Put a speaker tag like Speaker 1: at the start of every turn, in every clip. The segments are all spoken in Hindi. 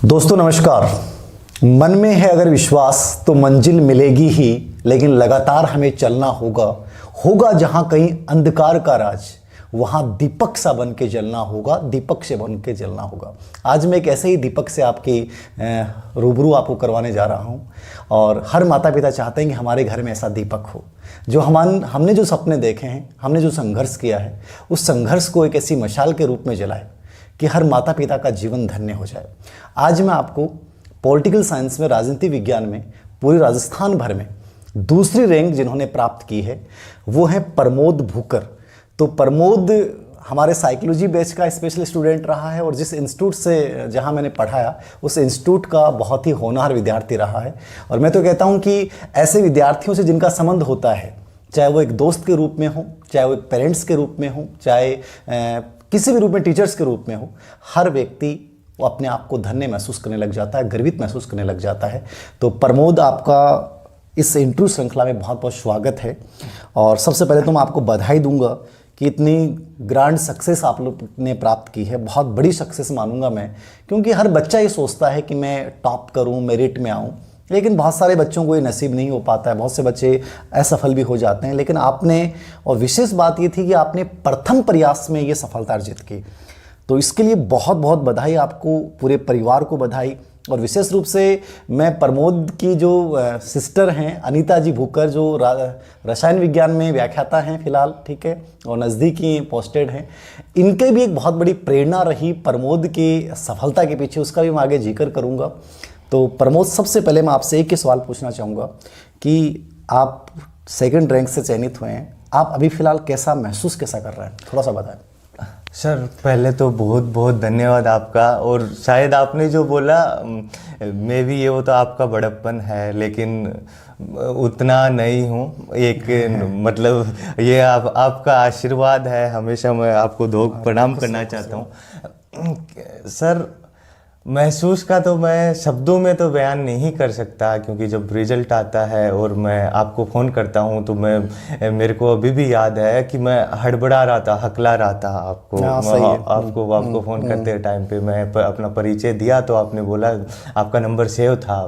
Speaker 1: दोस्तों नमस्कार। मन में है अगर विश्वास तो मंजिल मिलेगी ही, लेकिन लगातार हमें चलना होगा। होगा जहां कहीं अंधकार का राज, वहां दीपक सा बन के जलना होगा, दीपक से बन के जलना होगा। आज मैं एक ऐसे ही दीपक से आपकी रूबरू आपको करवाने जा रहा हूं। और हर माता पिता चाहते हैं कि हमारे घर में ऐसा दीपक हो, जो हमने जो सपने देखे हैं, हमने जो संघर्ष किया है, उस संघर्ष को एक ऐसी मशाल के रूप में जलाए कि हर माता पिता का जीवन धन्य हो जाए। आज मैं आपको पॉलिटिकल साइंस में, राजनीति विज्ञान में पूरे राजस्थान भर में दूसरी रैंक जिन्होंने प्राप्त की है वो है प्रमोद भूकर। तो प्रमोद हमारे साइकोलॉजी बैच का स्पेशल स्टूडेंट रहा है और जिस इंस्टीट्यूट से जहां मैंने पढ़ाया उस इंस्टीट्यूट का बहुत ही होनहार विद्यार्थी रहा है। और मैं तो कहता हूं कि ऐसे विद्यार्थियों से जिनका संबंध होता है, चाहे वो एक दोस्त के रूप में हो, चाहे वो एक पेरेंट्स के रूप में हो, चाहे किसी भी रूप में टीचर्स के रूप में हो, हर व्यक्ति वो अपने आप को धन्य महसूस करने लग जाता है, गर्वित महसूस करने लग जाता है। तो प्रमोद, आपका इस इंटरव्यू श्रृंखला में बहुत बहुत स्वागत है। और सबसे पहले तो मैं आपको बधाई दूंगा कि इतनी ग्रांड सक्सेस आप लोग ने प्राप्त की है। बहुत बड़ी सक्सेस मानूंगा मैं, क्योंकि हर बच्चा ये सोचता है कि मैं टॉप करूं, मेरिट में आऊं, लेकिन बहुत सारे बच्चों को ये नसीब नहीं हो पाता है। बहुत से बच्चे असफल भी हो जाते हैं, लेकिन आपने, और विशेष बात ये थी कि आपने प्रथम प्रयास में ये सफलता अर्जित की। तो इसके लिए बहुत बहुत बधाई आपको, पूरे परिवार को बधाई। और विशेष रूप से मैं प्रमोद की जो सिस्टर हैं अनीता जी भूकर, जो रसायन विज्ञान में व्याख्याता हैं फिलहाल, ठीक है, और नज़दीकी पोस्टेड हैं, इनके भी एक बहुत बड़ी प्रेरणा रही प्रमोद की सफलता के पीछे, उसका भी मैं आगे जिक्र करूँगा। तो प्रमोद, सबसे पहले मैं आपसे एक ही सवाल पूछना चाहूँगा कि आप सेकंड रैंक से चयनित हुए हैं, आप अभी फ़िलहाल कैसा महसूस कैसा कर रहे हैं, थोड़ा सा बताएं।
Speaker 2: सर, पहले तो बहुत बहुत धन्यवाद आपका। और शायद आपने जो बोला मैं भी, ये वो तो आपका बड़प्पन है, लेकिन उतना नहीं हूँ। एक मतलब ये आपका आशीर्वाद है, हमेशा मैं आपको दो प्रणाम करना चाहता हूँ। सर, महसूस का तो मैं शब्दों में तो बयान नहीं कर सकता, क्योंकि जब रिजल्ट आता है और मैं आपको फ़ोन करता हूं तो मेरे को अभी भी याद है कि मैं हड़बड़ा रहा था, हकला रहा था। आपको फ़ोन करते टाइम पे मैं अपना परिचय दिया तो आपने बोला आपका नंबर सेव था।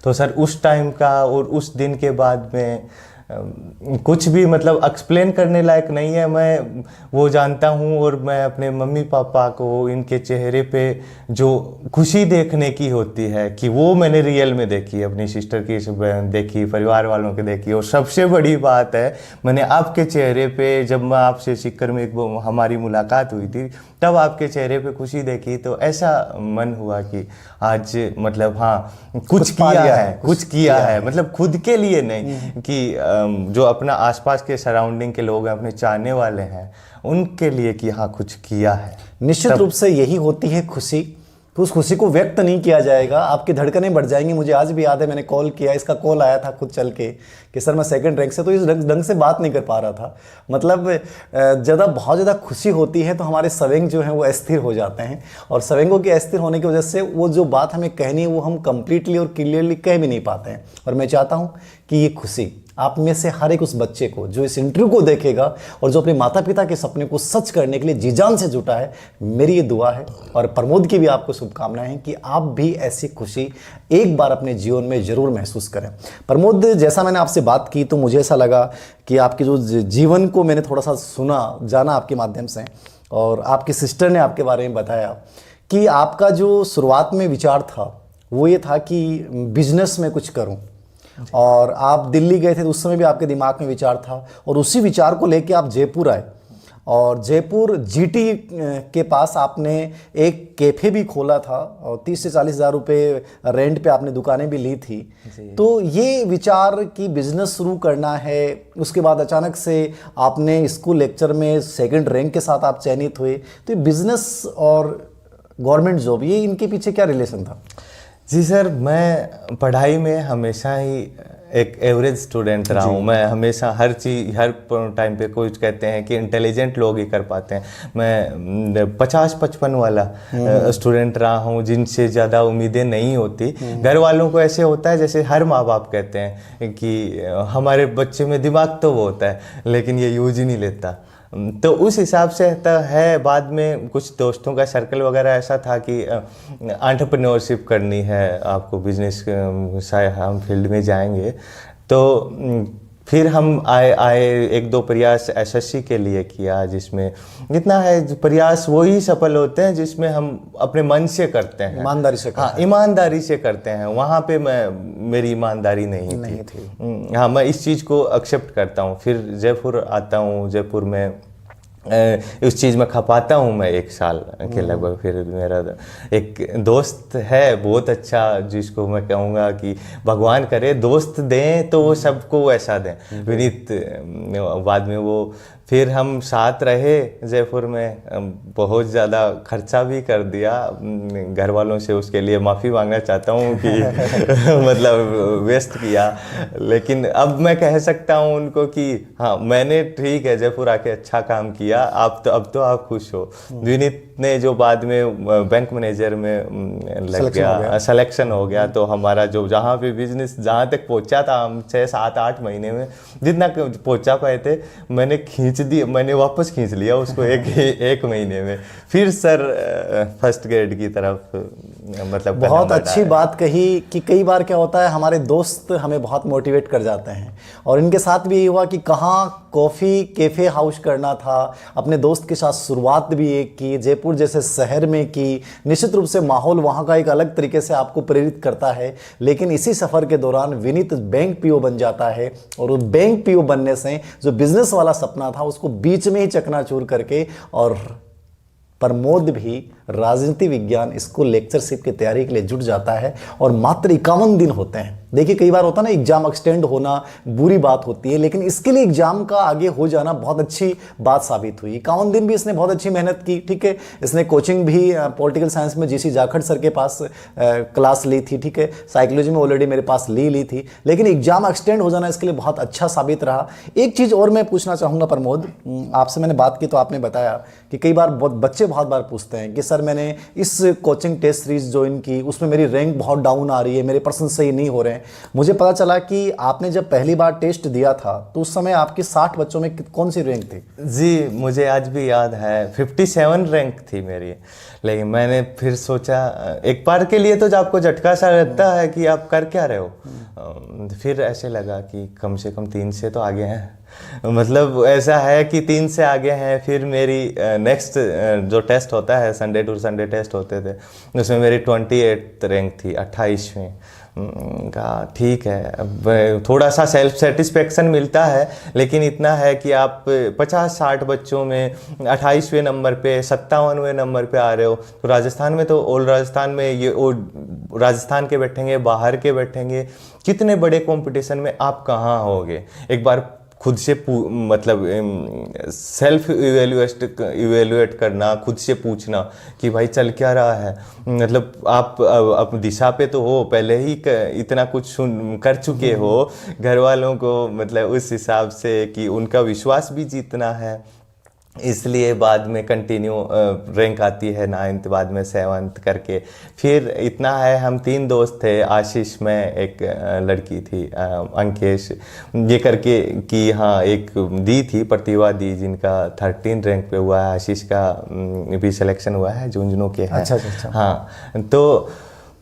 Speaker 2: तो सर, उस टाइम का और उस दिन के बाद में कुछ भी मतलब एक्सप्लेन करने लायक नहीं है। मैं वो जानता हूँ, और मैं अपने मम्मी पापा को, इनके चेहरे पे जो खुशी देखने की होती है कि वो मैंने रियल में देखी, अपनी सिस्टर की देखी, परिवार वालों की देखी। और सबसे बड़ी बात है, मैंने आपके चेहरे पे, जब मैं आपसे सीकर में हमारी मुलाकात हुई थी, तब आपके चेहरे पे खुशी देखी, तो ऐसा मन हुआ कि आज मतलब हाँ कुछ किया है, मतलब खुद के लिए नहीं, कि जो अपना आसपास के सराउंडिंग के लोग हैं, अपने चाहने वाले हैं, उनके लिए कि हाँ कुछ किया है।
Speaker 1: निश्चित रूप से यही होती है खुशी। तो उस खुशी को व्यक्त नहीं किया जाएगा, आपकी धड़कनें बढ़ जाएंगी। मुझे आज भी याद है, मैंने कॉल किया, इसका कॉल आया था खुद चल के कि सर मैं सेकंड रैंक से, तो इस ढंग से बात नहीं कर पा रहा था। मतलब बहुत ज़्यादा खुशी होती है तो हमारे सवेंग जो हैं वो अस्थिर हो जाते हैं, और सवेंगों के अस्थिर होने की वजह से वो जो बात हमें कहनी है वो हम कंप्लीटली और क्लियरली कह भी नहीं पाते हैं। और मैं चाहता हूँ कि ये खुशी आप में से हर एक उस बच्चे को जो इस इंटरव्यू को देखेगा और जो अपने माता पिता के सपने को सच करने के लिए जी जान से जुटा है, मेरी ये दुआ है। और प्रमोद की भी आपको शुभकामनाएं हैं कि आप भी ऐसी खुशी एक बार अपने जीवन में ज़रूर महसूस करें। प्रमोद, जैसा मैंने आपसे बात की तो मुझे ऐसा लगा कि आपके जो जीवन को मैंने थोड़ा सा सुना, जाना आपके माध्यम से, और आपकी सिस्टर ने आपके बारे में बताया कि आपका जो शुरुआत में विचार था वो ये था कि बिजनेस में कुछ करूँ, और आप दिल्ली गए थे तो उस समय भी आपके दिमाग में विचार था, और उसी विचार को लेके आप जयपुर आए, और जयपुर जीटी के पास आपने एक कैफ़े भी खोला था, और 30 से 40 हज़ार रुपये रेंट पे आपने दुकानें भी ली थी। तो ये विचार कि बिज़नेस शुरू करना है, उसके बाद अचानक से आपने स्कूल लेक्चर में सेकंड रैंक के साथ आप चयनित हुए। तो बिज़नेस और गवर्नमेंट जॉब, ये इनके पीछे क्या रिलेशन था?
Speaker 2: जी सर, मैं पढ़ाई में हमेशा ही एक एवरेज स्टूडेंट रहा हूँ। मैं हमेशा हर टाइम पे कोई कहते हैं कि इंटेलिजेंट लोग ही कर पाते हैं, मैं 50-55 वाला स्टूडेंट रहा हूँ, जिनसे ज़्यादा उम्मीदें नहीं होती। घर वालों को ऐसे होता है जैसे हर माँ बाप कहते हैं कि हमारे बच्चे में दिमाग तो वो होता है लेकिन ये यूज ही नहीं लेता। तो उस हिसाब से तो है। बाद में कुछ दोस्तों का सर्कल वगैरह ऐसा था कि एंटरप्रेन्योरशिप करनी है आपको, बिजनेस शायद हम फील्ड में जाएंगे। तो फिर हम आए एक दो प्रयास एसएससी के लिए किया, जिसमें जितना है प्रयास वही सफल होते हैं जिसमें हम अपने मन से करते हैं,
Speaker 1: ईमानदारी से
Speaker 2: हाँ ईमानदारी से करते हैं। वहाँ पे मेरी ईमानदारी नहीं थी। हाँ, मैं इस चीज़ को एक्सेप्ट करता हूँ। फिर जयपुर आता हूँ, जयपुर में उस चीज़ में खपाता हूँ मैं 1 साल के लगभग। फिर मेरा एक दोस्त है बहुत अच्छा, जिसको मैं कहूँगा कि भगवान करे दोस्त दें तो वो सबको वैसा दें, विनीत। बाद में वो फिर हम साथ रहे जयपुर में, बहुत ज़्यादा खर्चा भी कर दिया घर वालों से, उसके लिए माफ़ी मांगना चाहता हूँ कि मतलब वेस्ट किया। लेकिन अब मैं कह सकता हूँ उनको कि हाँ, मैंने ठीक है जयपुर आके अच्छा काम किया, आप तो अब तो आप खुश हो। विनीत ने जो बाद में बैंक मैनेजर में लग गया, सिलेक्शन हो गया, तो हमारा जो जहाँ पे बिजनेस जहाँ तक पहुँचा था, हम 6, 7, 8 महीने में जितना पहुँचा पाए थे, मैंने वापस खींच लिया उसको एक महीने में। फिर सर फर्स्ट ग्रेड की तरफ मतलब
Speaker 1: बहुत अच्छी बात कही कि कई बार क्या होता है, हमारे दोस्त हमें बहुत मोटिवेट कर जाते हैं, और इनके साथ भी यही हुआ कि कहाँ कॉफ़ी कैफ़े हाउस करना था। अपने दोस्त के साथ शुरुआत भी एक की, जयपुर जैसे शहर में की। निश्चित रूप से माहौल वहाँ का एक अलग तरीके से आपको प्रेरित करता है। लेकिन इसी सफ़र के दौरान विनीत बैंक पीओ बन जाता है, और उस बैंक पीओ बनने से जो बिजनेस वाला सपना था उसको बीच में ही चकनाचूर करके, और प्रमोद भी राजनीति विज्ञान स्कूल लेक्चरशिप की तैयारी के लिए जुट जाता है, और मात्र 51 दिन होते हैं। देखिए कई बार होता है ना, एग्जाम एक्सटेंड होना बुरी बात होती है, लेकिन इसके लिए एग्जाम का आगे हो जाना बहुत अच्छी बात साबित हुई। 51 दिन भी इसने बहुत अच्छी मेहनत की, ठीक है। इसने कोचिंग भी पॉलिटिकल साइंस में जीसी जाखड़ सर के पास क्लास ली थी, ठीक है। साइकोलॉजी में ऑलरेडी मेरे पास ली थी, लेकिन एग्जाम एक्सटेंड हो जाना इसके लिए बहुत अच्छा साबित रहा। एक चीज़ और मैं पूछना चाहूँगा प्रमोद, आपसे मैंने बात की तो आपने बताया कि कई बार बच्चे बहुत बार पूछते हैं कि सर मैंने इस कोचिंग टेस्ट सीरीज ज्वाइन की, उसमें मेरी रैंक बहुत डाउन आ रही है, मेरे पर्सन सही नहीं हो रहे हैं। मुझे पता चला कि आपने जब पहली बार टेस्ट दिया था तो उस समय आपकी 60 बच्चों में कौन सी रैंक थी?
Speaker 2: जी, मुझे आज भी याद है 57 रैंक थी मेरी। लेकिन मैंने फिर सोचा, एक बार के लिए तो आपको झटका सा लगता है कि आप कर क्या रहे हो। फिर ऐसे लगा कि कम से कम 3 से तो आगे हैं, मतलब ऐसा है कि 3 से आगे हैं। फिर मेरी नेक्स्ट जो टेस्ट होता है, संडे टू संडे टेस्ट होते थे, उसमें मेरी 28 रैंक थी, 28वें का। ठीक है, अब थोड़ा सा सेल्फ सेटिस्फेक्शन मिलता है, लेकिन इतना है कि आप 50-60 बच्चों में 28वें नंबर पे, 57वें नंबर पे आ रहे हो। तो राजस्थान में तो ऑल राजस्थान में ये राजस्थान के बैठेंगे, बाहर के बैठेंगे, कितने बड़े कंपटीशन में आप कहाँ होगे। एक बार खुद से मतलब सेल्फ इवेल्युएट करना, खुद से पूछना कि भाई चल क्या रहा है। मतलब आप दिशा पे तो हो, पहले ही इतना कुछ कर चुके हो, घर वालों को मतलब उस हिसाब से कि उनका विश्वास भी जीतना है। इसलिए बाद में कंटिन्यू रैंक आती है 9th, बाद में 7th करके। फिर इतना है, हम 3 दोस्त थे, आशीष में एक लड़की थी अंकेश, ये करके कि हाँ एक दी थी, प्रतिभा दी, जिनका 13 रैंक पे हुआ है। आशीष का भी सिलेक्शन हुआ है, झुंझुनू के है।
Speaker 1: अच्छा।
Speaker 2: हाँ, तो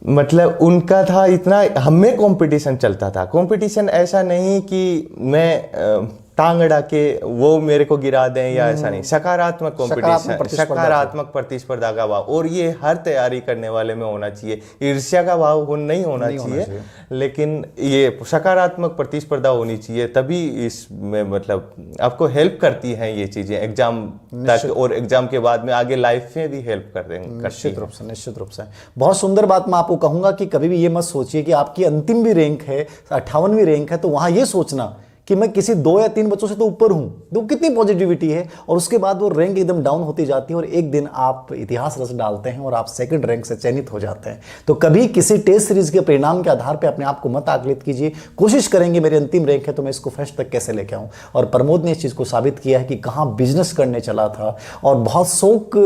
Speaker 2: मतलब उनका था इतना, हमें कंपटीशन चलता था। कंपटीशन ऐसा नहीं कि मैं टांग अड़ा के वो मेरे को गिरा दें या ऐसा नहीं, सकारात्मक कंपटीशन, सकारात्मक प्रतिस्पर्धा का भाव, और ये हर तैयारी करने वाले में होना चाहिए। ईर्ष्या का भाव नहीं होना चाहिए, लेकिन ये सकारात्मक प्रतिस्पर्धा होनी चाहिए, तभी इसमें मतलब आपको हेल्प करती हैं ये चीज़ें एग्जाम तक, और एग्जाम के बाद में आगे लाइफ में भी हेल्प कर देंगे।
Speaker 1: निश्चित रूप से बहुत सुंदर बात मैं आपको कहूँगा कि कभी भी ये मत सोचिए कि आपकी अंतिम भी रैंक है, 58वीं रैंक है, तो वहाँ ये सोचना कि मैं किसी 2 या 3 बच्चों से तो ऊपर हूं। तो कितनी पॉजिटिविटी है, और उसके बाद वो रैंक एकदम डाउन होती जाती है, और एक दिन आप इतिहास रच डालते हैं और आप 2nd रैंक से चयनित हो जाते हैं। तो कभी किसी टेस्ट सीरीज के परिणाम के आधार पर अपने आप को मत आकलित कीजिए, कोशिश करेंगे मेरी अंतिम रैंक है तो मैं इसको फर्स्ट तक कैसे लेके आऊँ। और प्रमोद ने इस चीज़ को साबित किया है कि कहाँ बिजनेस करने चला था, और बहुत शौक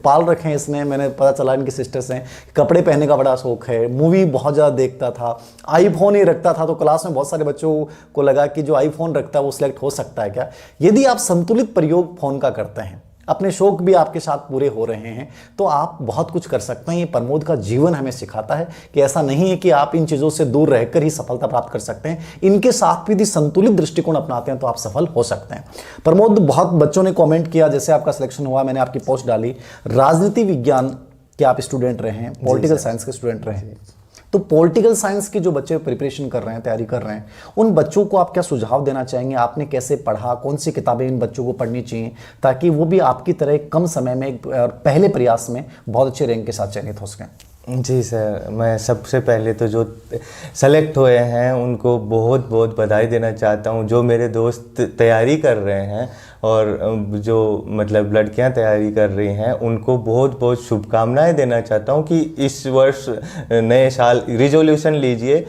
Speaker 1: पाल रखे हैं इसने। मैंने पता चला इनकी सिस्टर से कपड़े पहनने का बड़ा शौक है, मूवी बहुत ज़्यादा देखता था, आईफोन ही रखता था। तो क्लास में बहुत सारे बच्चों को लगा कि जो आईफोन रखता है वो सिलेक्ट हो सकता है क्या? यदि आप संतुलित प्रयोग फोन का करते हैं, अपने शौक भी आपके साथ पूरे हो रहे हैं, तो आप बहुत कुछ कर सकते हैं। ये प्रमोद का जीवन हमें सिखाता है कि ऐसा नहीं है कि आप इन चीज़ों से दूर रहकर ही सफलता प्राप्त कर सकते हैं। इनके साथ भी यदि संतुलित दृष्टिकोण अपनाते हैं तो आप सफल हो सकते हैं। प्रमोद, बहुत बच्चों ने कमेंट किया, जैसे आपका सिलेक्शन हुआ, मैंने आपकी पोस्ट डाली, राजनीति विज्ञान के आप स्टूडेंट रहे हैं, पॉलिटिकल साइंस के स्टूडेंट रहे हैं, तो पॉलिटिकल साइंस के जो बच्चे प्रिपरेशन कर रहे हैं, तैयारी कर रहे हैं, उन बच्चों को आप क्या सुझाव देना चाहेंगे? आपने कैसे पढ़ा, कौन सी किताबें इन बच्चों को पढ़नी चाहिए ताकि वो भी आपकी तरह कम समय में पहले प्रयास में बहुत अच्छे रैंक के साथ चयनित हो सकें?
Speaker 2: जी सर, मैं सबसे पहले तो जो सेलेक्ट हुए हैं उनको बहुत बहुत बधाई देना चाहता हूं। जो मेरे दोस्त तैयारी कर रहे हैं और जो मतलब लड़कियां तैयारी कर रही हैं उनको बहुत बहुत शुभकामनाएं देना चाहता हूं कि इस वर्ष नए साल रिजोल्यूशन लीजिए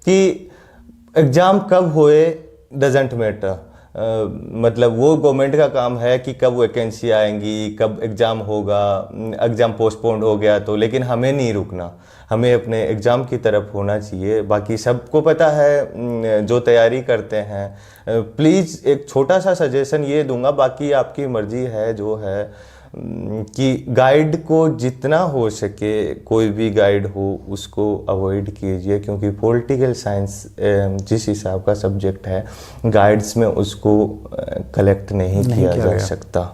Speaker 2: कि एग्ज़ाम कब हुए डजेंट मैटर। मतलब वो गवर्नमेंट का काम है कि कब वैकेंसी आएंगी, कब एग्ज़ाम होगा, एग्ज़ाम पोस्टपोन्ड हो गया तो, लेकिन हमें नहीं रुकना, हमें अपने एग्ज़ाम की तरफ होना चाहिए। बाकी सबको पता है जो तैयारी करते हैं, प्लीज़ एक छोटा सा सजेशन ये दूंगा, बाकी आपकी मर्ज़ी है जो है, कि गाइड को जितना हो सके, कोई भी गाइड हो उसको अवॉइड कीजिए, क्योंकि पॉलिटिकल साइंस जिस हिसाब का सब्जेक्ट है गाइड्स में उसको कलेक्ट नहीं किया जा सकता।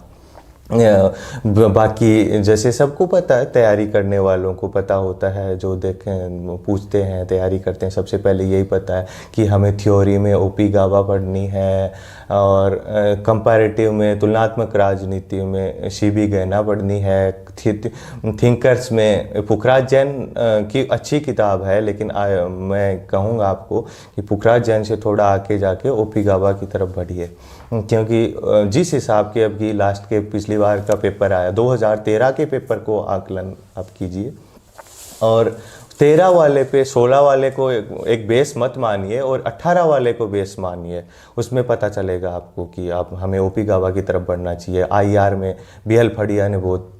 Speaker 2: बाकी जैसे सबको पता है, तैयारी करने वालों को पता होता है, जो देखें पूछते हैं तैयारी करते हैं, सबसे पहले यही पता है कि हमें थ्योरी में ओपी गाबा पढ़नी है और कंपैरेटिव में तुलनात्मक राजनीति में सीबी गहना पढ़नी है। थिंकर्स में पुखराज जैन की अच्छी किताब है, लेकिन मैं कहूँगा आपको कि पुखराज जैन से थोड़ा आके जाके ओपी गाबा की तरफ बढ़िए, क्योंकि जिस हिसाब के अभी लास्ट के पिछली बार का पेपर आया 2013 के पेपर को आकलन आप कीजिए और 13 वाले पे 16 वाले को एक बेस मत मानिए और 18 वाले को बेस मानिए। उसमें पता चलेगा आपको कि आप हमें ओपी गाबा की तरफ बढ़ना चाहिए। आईआर में बीएल फड़िया ने बहुत,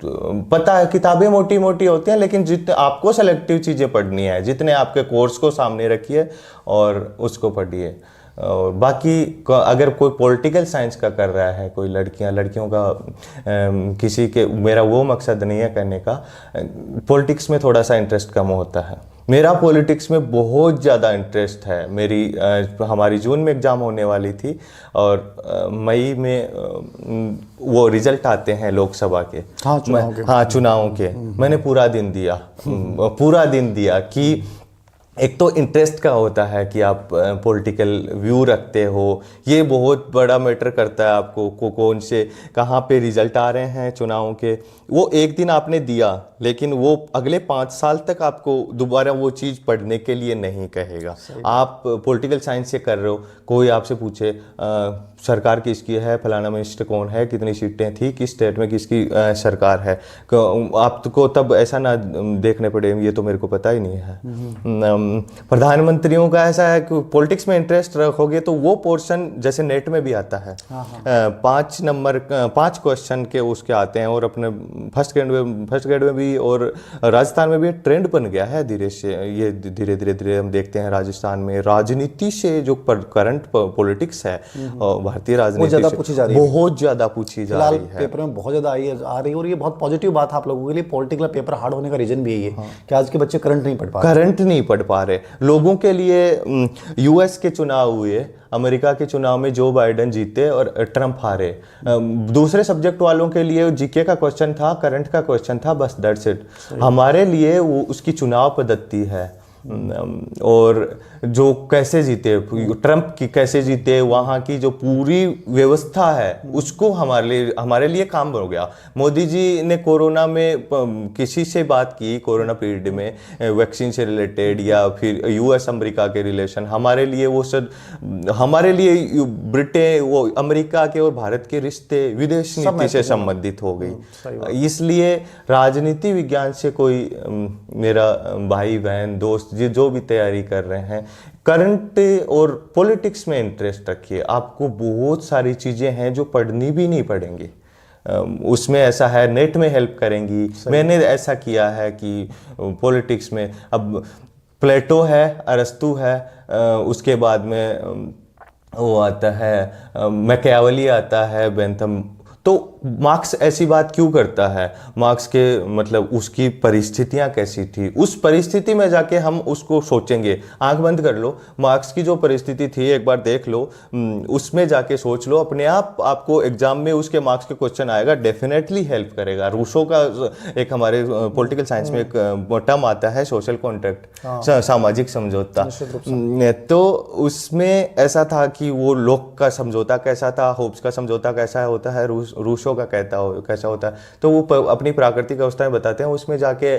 Speaker 2: पता है किताबें मोटी मोटी होती हैं, लेकिन जितने आपको सेलेक्टिव चीज़ें पढ़नी है, जितने आपके कोर्स को सामने रखिए और उसको पढ़िए। और बाकी अगर कोई पॉलिटिकल साइंस का कर रहा है, कोई लड़कियों का किसी के, मेरा वो मकसद नहीं है कहने का, पॉलिटिक्स में थोड़ा सा इंटरेस्ट कम होता है। मेरा पॉलिटिक्स में बहुत ज़्यादा इंटरेस्ट है। मेरी हमारी जून में एग्ज़ाम होने वाली थी और मई में वो रिजल्ट आते हैं लोकसभा के, चुनावों के। मैंने पूरा दिन दिया कि एक तो इंटरेस्ट का होता है कि आप पॉलिटिकल व्यू रखते हो, ये बहुत बड़ा मैटर करता है आपको कौन से कहाँ पे रिजल्ट आ रहे हैं चुनावों के। वो एक दिन आपने दिया, लेकिन वो अगले 5 साल तक आपको दोबारा वो चीज़ पढ़ने के लिए नहीं कहेगा। आप पॉलिटिकल साइंस से कर रहे हो, कोई आपसे पूछे सरकार किसकी है, फलाना मिनिस्टर कौन है, कितनी सीटें थी, किस स्टेट में किसकी सरकार है, आपको तब ऐसा ना देखने पड़े ये तो मेरे को पता ही नहीं है। प्रधानमंत्रियों का ऐसा है कि पॉलिटिक्स में इंटरेस्ट रखोगे तो वो पोर्शन जैसे नेट में भी आता है, 5 क्वेश्चन के उसके आते हैं, और अपने फर्स्ट ग्रेड में भी और राजस्थान में भी ट्रेंड बन गया है धीरे धीरे हम देखते हैं। राजस्थान में राजनीति से जो करंट पॉलिटिक्स है भारतीय राजनीति से बहुत ज्यादा पूछी जा रही है,
Speaker 1: पेपर में बहुत ज्यादा आ रही है, और ये बहुत पॉजिटिव बात है आप लोगों के लिए। पॉलिटिकल पेपर हार्ड होने का रीजन भी यही है कि आज के बच्चे करंट नहीं पढ़ पा रहे। लोगों के लिए यूएस के चुनाव हुए, अमेरिका के चुनाव में जो बाइडेन जीते और ट्रंप हारे। दूसरे सब्जेक्ट वालों के लिए जीके का क्वेश्चन था, करंट का क्वेश्चन था, बस दैट्स इट। हमारे लिए वो उसकी चुनाव पद्धति है और जो कैसे जीते, ट्रंप की कैसे जीते, वहाँ की जो पूरी व्यवस्था है उसको हमारे लिए काम हो गया। मोदी जी ने कोरोना में किसी से बात की, कोरोना पीरियड में वैक्सीन से रिलेटेड या फिर यूएस अमेरिका के रिलेशन, हमारे लिए वो सब, हमारे लिए ब्रिटेन, वो अमेरिका के और भारत के रिश्ते विदेश नीति से संबंधित हो गई। इसलिए राजनीति विज्ञान से कोई मेरा भाई बहन दोस्त जो भी तैयारी कर रहे हैं, करंट और पॉलिटिक्स में इंटरेस्ट रखिए। आपको बहुत सारी चीज़ें हैं जो पढ़नी भी नहीं पड़ेंगी, उसमें ऐसा है नेट में हेल्प करेंगी। मैंने ऐसा किया है कि पॉलिटिक्स में अब प्लेटो है, अरस्तु है, उसके बाद में
Speaker 2: वो आता है मैकियावेली आता है, बेंथम। तो मार्क्स ऐसी बात क्यों करता है? मार्क्स के मतलब उसकी परिस्थितियां कैसी थी, उस परिस्थिति में जाके हम उसको सोचेंगे। आंख बंद कर लो, मार्क्स की जो परिस्थिति थी एक बार देख लो, उसमें जाके सोच लो, अपने आप आपको एग्जाम में उसके मार्क्स के क्वेश्चन आएगा, डेफिनेटली हेल्प करेगा। रूसो का एक हमारे पॉलिटिकल साइंस में एक टर्म आता है सोशल कॉन्ट्रैक्ट, सामाजिक समझौता। तो उसमें ऐसा था कि वो लोक का समझौता कैसा था, होब्स का समझौता कैसा होता है, रूसो का कैसा होता है। तो वो अपनी प्राकृतिक अवस्थाएं बताते हैं, उसमें जाके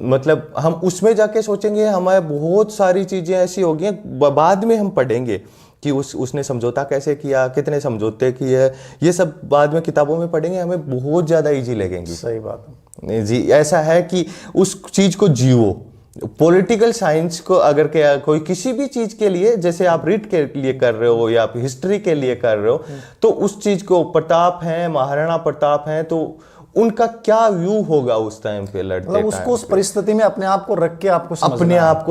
Speaker 2: मतलब हम उसमें जाके सोचेंगे, हमारे बहुत सारी चीज़ें ऐसी होगी बाद में हम पढ़ेंगे कि उसने समझौता कैसे किया, कितने समझौते किए, ये सब बाद में किताबों में पढ़ेंगे, हमें बहुत ज़्यादा ईजी लगेंगी।
Speaker 1: सही बात है
Speaker 2: जी। ऐसा है कि उस चीज़ को जियो। पॉलिटिकल साइंस को अगर क्या कोई किसी भी चीज के लिए, जैसे आप रीड के लिए कर रहे हो या आप हिस्ट्री के लिए कर रहे हो, तो उस चीज को प्रताप है, महाराणा प्रताप है, तो उनका क्या व्यू होगा उस टाइम पे लड़ते,
Speaker 1: मतलब उसको उस परिस्थिति में अपने आप को रख के आपको
Speaker 2: अपने आप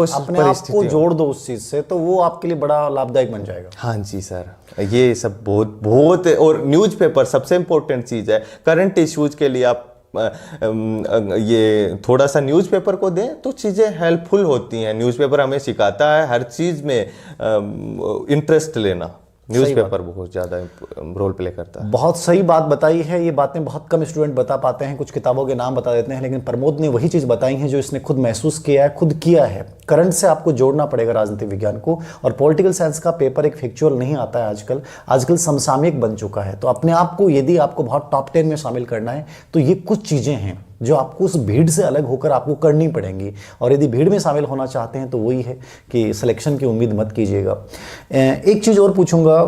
Speaker 2: को
Speaker 1: जोड़ दो उस चीज से, तो वो आपके लिए बड़ा लाभदायक बन जाएगा।
Speaker 2: हाँ जी सर, ये सब बहुत बहुत। और न्यूज़पेपर सबसे इंपॉर्टेंट चीज है। करंट इश्यूज के लिए आप ये थोड़ा सा न्यूज़पेपर को दें तो चीज़ें हेल्पफुल होती हैं। न्यूज़पेपर हमें सिखाता है हर चीज़ में इंटरेस्ट लेना। न्यूज़पेपर बहुत ज़्यादा रोल प्ले करता है।
Speaker 1: बहुत सही बात बताई है। ये बातें बहुत कम स्टूडेंट बता पाते हैं, कुछ किताबों के नाम बता देते हैं, लेकिन प्रमोद ने वही चीज़ बताई है जो इसने खुद महसूस किया है, खुद किया है। करंट से आपको जोड़ना पड़ेगा राजनीतिक विज्ञान को, और पॉलिटिकल साइंस का पेपर एक फैक्चुअल नहीं आता है आजकल समसामयिक बन चुका है। तो अपने आप को यदि आपको बहुत टॉप 10 में शामिल करना है तो ये कुछ चीज़ें हैं जो आपको उस भीड़ से अलग होकर आपको करनी पड़ेंगी। और यदि भीड़ में शामिल होना चाहते हैं तो वही है कि सिलेक्शन की उम्मीद मत कीजिएगा। एक चीज़ और पूछूंगा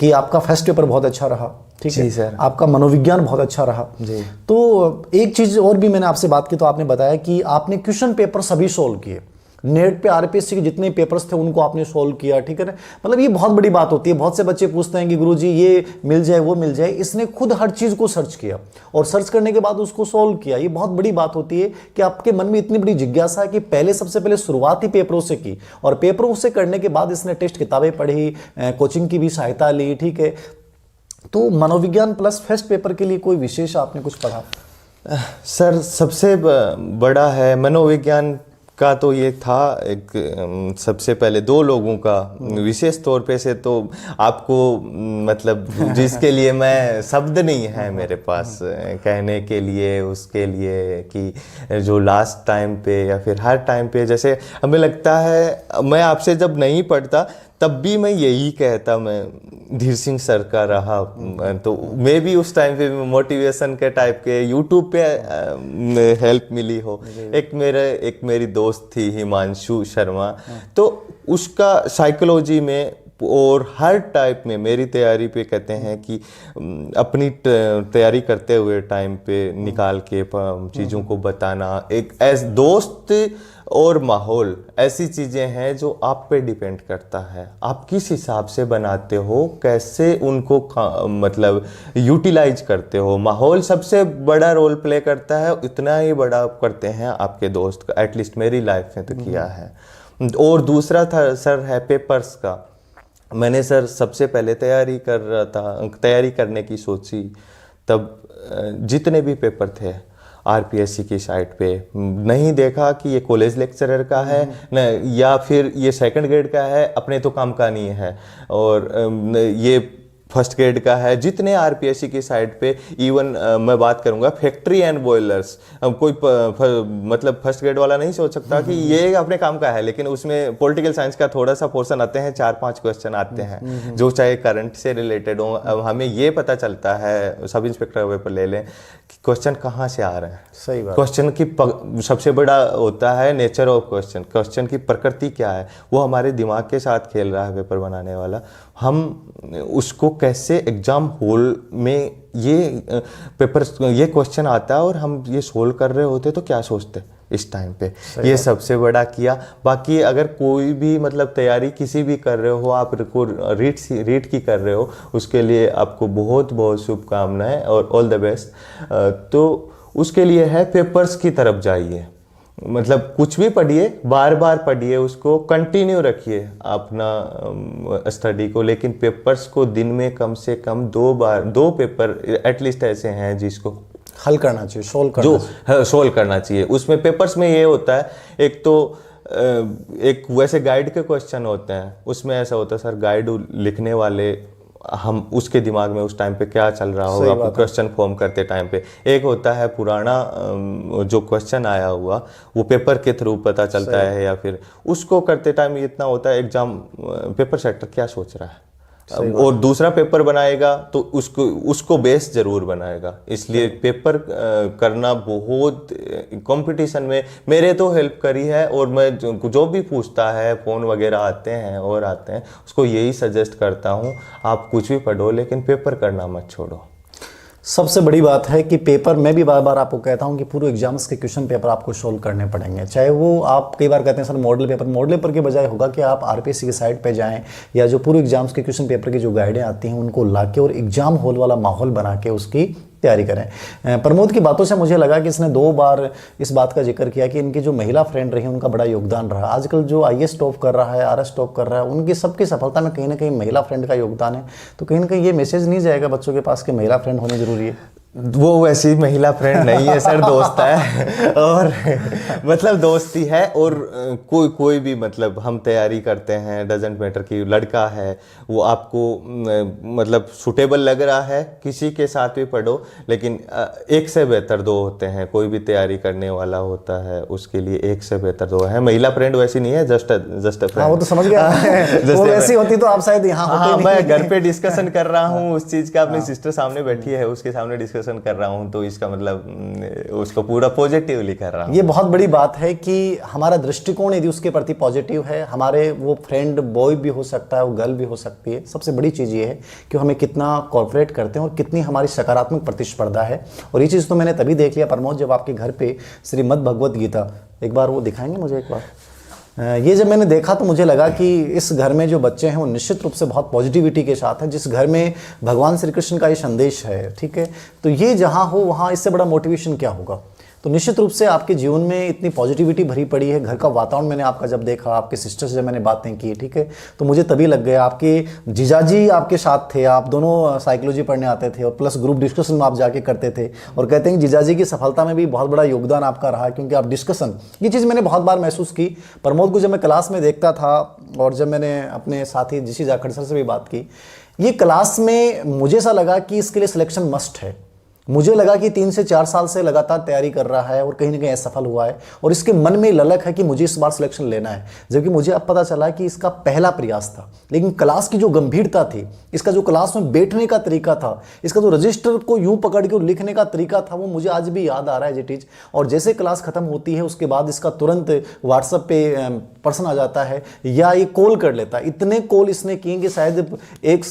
Speaker 1: कि आपका फर्स्ट पेपर बहुत अच्छा रहा, ठीक है सर, आपका मनोविज्ञान बहुत अच्छा रहा जी। तो एक चीज़ और भी मैंने आपसे बात की, तो आपने बताया कि आपने क्वेश्चन पेपर सभी सोल्व किए, नेट पे आरपीएससी के जितने पेपर्स थे उनको आपने सोल्व किया, ठीक है ना। मतलब ये बहुत बड़ी बात होती है। बहुत से बच्चे पूछते हैं कि गुरुजी ये मिल जाए वो मिल जाए, इसने खुद हर चीज़ को सर्च किया और सर्च करने के बाद उसको सोल्व किया। ये बहुत बड़ी बात होती है कि आपके मन में इतनी बड़ी जिज्ञासा है कि पहले सबसे पहले शुरुआत ही पेपरों से की, और पेपरों से करने के बाद इसने टेस्ट किताबें पढ़ी, कोचिंग की भी सहायता ली, ठीक है। तो मनोविज्ञान प्लस फर्स्ट पेपर के लिए कोई विशेष आपने कुछ पढ़ा?
Speaker 2: सर सबसे बड़ा है मनोविज्ञान का तो ये था, एक सबसे पहले 2 लोगों का विशेष तौर पे से तो आपको मतलब जिसके लिए मैं शब्द नहीं है मेरे पास कहने के लिए, उसके लिए कि जो लास्ट टाइम पे या फिर हर टाइम पे, जैसे हमें लगता है, मैं आपसे जब नहीं पढ़ता तब भी मैं यही कहता, मैं धीर सिंह सर का रहा। तो मैं भी उस टाइम पे मोटिवेशन के टाइप के यूट्यूब पे हेल्प मिली हो। एक मेरी दोस्त थी हिमांशु शर्मा, तो उसका साइकोलॉजी में और हर टाइप में मेरी तैयारी पे कहते हैं कि अपनी तैयारी करते हुए टाइम पे निकाल के चीज़ों को बताना, एक एज दोस्त और माहौल ऐसी चीज़ें हैं जो आप पे डिपेंड करता है। आप किस हिसाब से बनाते हो, कैसे उनको मतलब यूटिलाइज करते हो। माहौल सबसे बड़ा रोल प्ले करता है, इतना ही बड़ा करते हैं आपके दोस्त का, एटलीस्ट मेरी लाइफ में तो किया है। और दूसरा था सर है पेपर्स का। मैंने सर सबसे पहले तैयारी कर रहा था, तैयारी करने की सोची, तब जितने भी पेपर थे आरपीएससी की साइट पे नहीं देखा कि ये कॉलेज लेक्चरर का है न, या फिर ये सेकंड ग्रेड का है, अपने तो काम का नहीं है, और ये फर्स्ट ग्रेड का है। जितने आरपीएससी की साइट पे, इवन मैं बात करूंगा फैक्ट्री एंड बॉयलर्स, कोई मतलब फर्स्ट ग्रेड वाला नहीं सोच सकता कि ये अपने काम का है, लेकिन उसमें पॉलिटिकल साइंस का थोड़ा सा पोर्शन आते हैं, 4-5 क्वेश्चन आते हैं जो चाहे करंट से रिलेटेड हो। अब हमें ये पता चलता है, सब इंस्पेक्टर पेपर ले लें, कि क्वेश्चन कहाँ से आ रहे हैं।
Speaker 1: सही बात।
Speaker 2: क्वेश्चन की सबसे बड़ा होता है नेचर ऑफ क्वेश्चन, क्वेश्चन की प्रकृति क्या है, वो हमारे दिमाग के साथ खेल रहा है पेपर बनाने वाला। हम उसको कैसे एग्जाम हॉल में ये पेपर, ये क्वेश्चन आता है और हम ये सोल्व कर रहे होते तो क्या सोचते इस टाइम पे, ये सबसे बड़ा किया। बाकी अगर कोई भी मतलब तैयारी किसी भी कर रहे हो, आप रीड की कर रहे हो, उसके लिए आपको बहुत बहुत शुभकामनाएं और ऑल द बेस्ट। तो उसके लिए है पेपर्स की तरफ जाइए, मतलब कुछ भी पढ़िए, बार बार पढ़िए, उसको कंटिन्यू रखिए अपना स्टडी को, लेकिन पेपर्स को दिन में कम से कम 2 पेपर एटलीस्ट ऐसे हैं जिसको
Speaker 1: हल करना चाहिए,
Speaker 2: सोल्व करना चाहिए। उसमें पेपर्स में ये होता है, एक तो एक वैसे गाइड के क्वेश्चन होते हैं, उसमें ऐसा होता है सर गाइड लिखने वाले हम उसके दिमाग में उस टाइम पे क्या चल रहा होगा आपको क्वेश्चन फॉर्म करते टाइम पे। एक होता है पुराना जो क्वेश्चन आया हुआ वो पेपर के थ्रू पता चलता है, या फिर उसको करते टाइम इतना होता है एग्जाम पेपर सेटर क्या सोच रहा है, और दूसरा पेपर बनाएगा तो उसको बेस जरूर बनाएगा। इसलिए पेपर करना बहुत कंपटीशन में मेरे तो हेल्प करी है, और मैं जो भी पूछता है फ़ोन वगैरह आते हैं उसको यही सजेस्ट करता हूँ, आप कुछ भी पढ़ो लेकिन पेपर करना मत छोड़ो।
Speaker 1: सबसे बड़ी बात है कि पेपर, मैं भी बार बार आपको कहता हूं कि पूरे एग्जाम्स के क्वेश्चन पेपर आपको सोल्व करने पड़ेंगे, चाहे वो आप कई बार कहते हैं सर मॉडल पेपर के बजाय होगा कि आप आरपीएससी की साइट पे जाएं, या जो पूरे एग्जाम्स के क्वेश्चन पेपर की जो गाइडें आती हैं उनको लाके और एग्जाम हॉल वाला माहौल बना के उसकी तैयारी करें। प्रमोद की बातों से मुझे लगा कि इसने 2 बार इस बात का जिक्र किया कि इनकी जो महिला फ्रेंड रही उनका बड़ा योगदान रहा। आजकल जो आईएएस टॉप कर रहा है, आरएस टॉप कर रहा है, उनकी सबकी सफलता में कहीं ना कहीं महिला फ्रेंड का योगदान है। तो कहीं ना कहीं ये मैसेज नहीं जाएगा बच्चों के पास कि महिला फ्रेंड होनी जरूरी है?
Speaker 2: वो वैसी महिला फ्रेंड नहीं है सर, दोस्त है, और मतलब दोस्ती है, और कोई भी मतलब हम तैयारी करते हैं, डजेंट मैटर कि लड़का है वो आपको मतलब सूटेबल लग रहा है, किसी के साथ भी पढ़ो, लेकिन एक से बेहतर 2 होते हैं। कोई भी तैयारी करने वाला होता है उसके लिए एक से बेहतर 2 है। महिला फ्रेंड वैसी नहीं है, जस्ट फ्रेंड।
Speaker 1: वो तो समझ गया वो वैसी होती तो आप शायद यहाँ होते नहीं।
Speaker 2: मैं घर पे डिस्कशन कर रहा हूँ उस चीज का, अपनी सिस्टर सामने बैठी है उसके सामने डिस्कशन कर रहा हूं, तो इसका मतलब उसको पूरा पॉजिटिवली कर रहा हूं।
Speaker 1: ये बहुत बड़ी बात है कि हमारा दृष्टिकोण यदि उसके प्रति पॉजिटिव है, हमारे वो फ्रेंड बॉय भी हो सकता है, वो गर्ल भी हो सकती है। सबसे बड़ी चीज़ ये है कि हमें कितना कॉर्पोरेट करते हैं और कितनी हमारी सकारात्मक प्रतिस्पर्धा है। और ये चीज़ तो मैंने तभी देख लिया प्रमोद जब आपके घर पे श्रीमद् भगवत गीता, एक बार वो दिखाएंगे मुझे एक बार? ये जब मैंने देखा तो मुझे लगा कि इस घर में जो बच्चे हैं वो निश्चित रूप से बहुत पॉजिटिविटी के साथ हैं। जिस घर में भगवान श्री कृष्ण का ये संदेश है, ठीक है, तो ये जहाँ हो वहाँ इससे बड़ा मोटिवेशन क्या होगा। तो निश्चित रूप से आपके जीवन में इतनी पॉजिटिविटी भरी पड़ी है। घर का वातावरण मैंने आपका जब देखा, आपके सिस्टर से जब मैंने बातें की, ठीक है, तो मुझे तभी लग गया। आपके जीजाजी आपके साथ थे, आप दोनों साइकोलॉजी पढ़ने आते थे और प्लस ग्रुप डिस्कशन में आप जाके करते थे, और कहते हैं कि जीजाजी की सफलता में भी बहुत बड़ा योगदान आपका रहा, क्योंकि आप डिस्कशन, ये चीज़ मैंने बहुत बार महसूस की। प्रमोद को जब मैं क्लास में देखता था और जब मैंने अपने साथी जिसी जाखड़ सर से भी बात की, ये क्लास में मुझे ऐसा लगा कि इसके लिए सिलेक्शन मस्ट है। मुझे लगा कि 3 से 4 साल से लगातार तैयारी कर रहा है और कहीं ना कहीं असफल हुआ है, और इसके मन में ललक है कि मुझे इस बार सिलेक्शन लेना है। जबकि मुझे अब पता चला कि इसका पहला प्रयास था, लेकिन क्लास की जो गंभीरता थी, इसका जो क्लास में बैठने का तरीका था, इसका जो रजिस्टर को यूं पकड़ के लिखने का तरीका था, वो मुझे आज भी याद आ रहा है जिटीज। और जैसे क्लास खत्म होती है उसके बाद इसका तुरंत व्हाट्सएप पे पर्सन आ जाता है या ये कॉल कर लेता है। इतने कॉल इसने किए कि शायद एक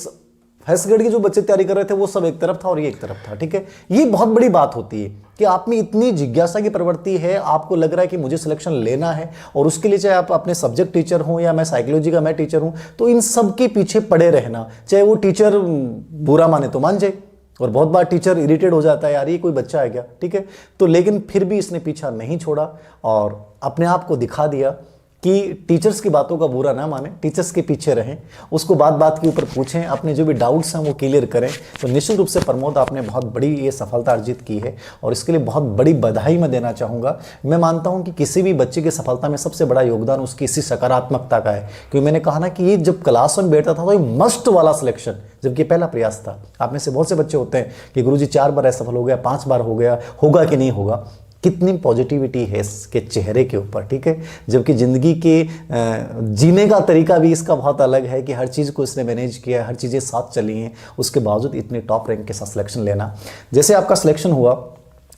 Speaker 1: हैसगढ़ के जो बच्चे तैयारी कर रहे थे वो सब एक तरफ था और ये एक तरफ था, ठीक है। ये बहुत बड़ी बात होती है कि आप में इतनी जिज्ञासा की प्रवृत्ति है, आपको लग रहा है कि मुझे सिलेक्शन लेना है, और उसके लिए चाहे आप अपने सब्जेक्ट टीचर हों या मैं साइकोलॉजी का मैं टीचर हूं, तो इन सब के पीछे पड़े रहना, चाहे वो टीचर बुरा माने तो मान जाए, और बहुत बार टीचर इरिटेट हो जाता है, यार ये कोई बच्चा है क्या, ठीक है। तो लेकिन फिर भी इसने पीछा नहीं छोड़ा और अपने आप को दिखा दिया कि टीचर्स की बातों का बुरा ना माने, टीचर्स के पीछे रहें, उसको बात बात के ऊपर पूछें, अपने जो भी डाउट्स हैं वो क्लियर करें। तो निश्चित रूप से प्रमोद आपने बहुत बड़ी ये सफलता अर्जित की है और इसके लिए बहुत बड़ी बधाई मैं देना चाहूँगा। मैं मानता हूँ कि किसी भी बच्चे की सफलता में सबसे बड़ा योगदान उसकी इसी सकारात्मकता का है, क्योंकि मैंने कहा ना कि ये जब क्लास में बैठता था तो ये मस्ट वाला सिलेक्शन, जबकि पहला प्रयास था। आप में से बहुत से बच्चे होते हैं कि गुरुजी 4 बार असफल हो गया, 5 बार हो गया, होगा कि नहीं होगा। कितनी पॉजिटिविटी है इसके चेहरे के ऊपर, ठीक है, जबकि ज़िंदगी के जीने का तरीका भी इसका बहुत अलग है कि हर चीज़ को इसने मैनेज किया, हर चीज़ें साथ चली हैं, उसके बावजूद इतने टॉप रैंक के साथ सिलेक्शन लेना। जैसे आपका सिलेक्शन हुआ,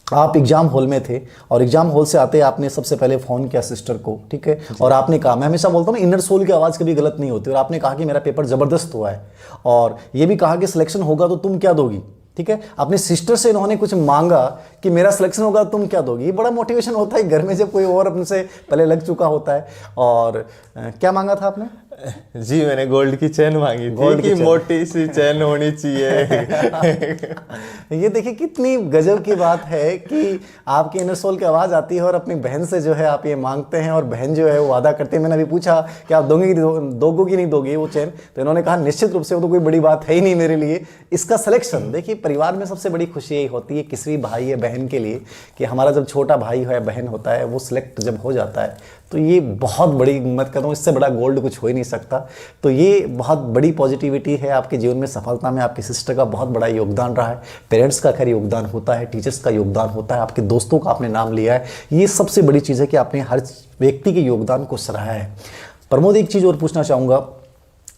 Speaker 1: आप एग्जाम हॉल में थे और एग्जाम हॉल से आते आपने सबसे पहले फ़ोन किया सिस्टर को, ठीक है, और आपने कहा, मैं हमेशा बोलता हूँ ना, इनर सोल की आवाज़ कभी गलत नहीं होती, और आपने कहा कि मेरा पेपर ज़बरदस्त हुआ है, और ये भी कहा कि सिलेक्शन होगा तो तुम क्या दोगी, ठीक है। अपने सिस्टर से इन्होंने कुछ मांगा कि मेरा सिलेक्शन होगा तुम क्या दोगी। ये बड़ा मोटिवेशन होता है घर में जब कोई और अपने से पहले लग चुका होता है। और क्या मांगा था आपने?
Speaker 2: जी मैंने गोल्ड की चेन मांगी थी कि मोटी सी चेन होनी चाहिए।
Speaker 1: ये देखिए कितनी गजब की बात है कि आपके इनर सोल की आवाज़ आती है और अपनी बहन से जो है आप ये मांगते हैं और बहन जो है वो वादा करती है। मैंने अभी पूछा कि आप दोगे कि दोगो कि नहीं दोगे वो चेन, तो इन्होंने कहा निश्चित रूप से वो तो कोई बड़ी बात है ही नहीं मेरे लिए। इसका सिलेक्शन देखिए, परिवार में सबसे बड़ी खुशी यही होती है किसी भी भाई या बहन के लिए कि हमारा जब छोटा भाई हो या बहन होता है वो सिलेक्ट जब हो जाता है तो ये बहुत बड़ी, मैं कहता हूँ इससे बड़ा गोल्ड कुछ हो ही नहीं सकता। तो ये बहुत बड़ी पॉजिटिविटी है आपके जीवन में, सफलता में आपकी सिस्टर का बहुत बड़ा योगदान रहा है, पेरेंट्स का खैर योगदान होता है, टीचर्स का योगदान होता है, आपके दोस्तों का आपने नाम लिया है। ये सबसे बड़ी चीज़ है कि आपने हर व्यक्ति के योगदान को सराहा है। प्रमोद, एक चीज़ और पूछना चाहूँगा,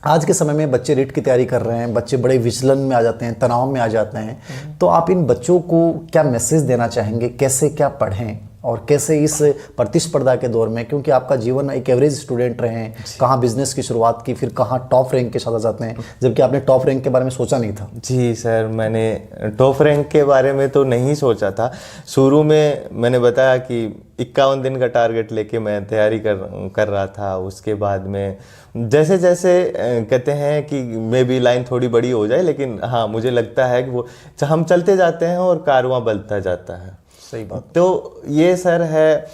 Speaker 1: आज के समय में बच्चे रीट की तैयारी कर रहे हैं, बच्चे बड़े विचलन में आ जाते हैं, तनाव में आ जाते हैं, तो आप इन बच्चों को क्या मैसेज देना चाहेंगे, कैसे क्या पढ़ें और कैसे इस प्रतिस्पर्धा के दौर में, क्योंकि आपका जीवन एक एवरेज स्टूडेंट रहे हैं, कहाँ बिजनेस की शुरुआत की, फिर कहाँ टॉप रैंक के साथ आ जाते हैं, जबकि आपने टॉप रैंक के बारे में सोचा नहीं था।
Speaker 2: जी सर, मैंने टॉप रैंक के बारे में तो नहीं सोचा था। शुरू में मैंने बताया कि 51 दिन का टारगेट लेके मैं तैयारी कर रहा था। उसके बाद में जैसे जैसे कहते हैं कि मे बी लाइन थोड़ी बड़ी हो जाए, लेकिन हाँ मुझे लगता है कि वो हम चलते जाते हैं और कारवां बढ़ता जाता है।
Speaker 1: सही बात।
Speaker 2: तो ये सर है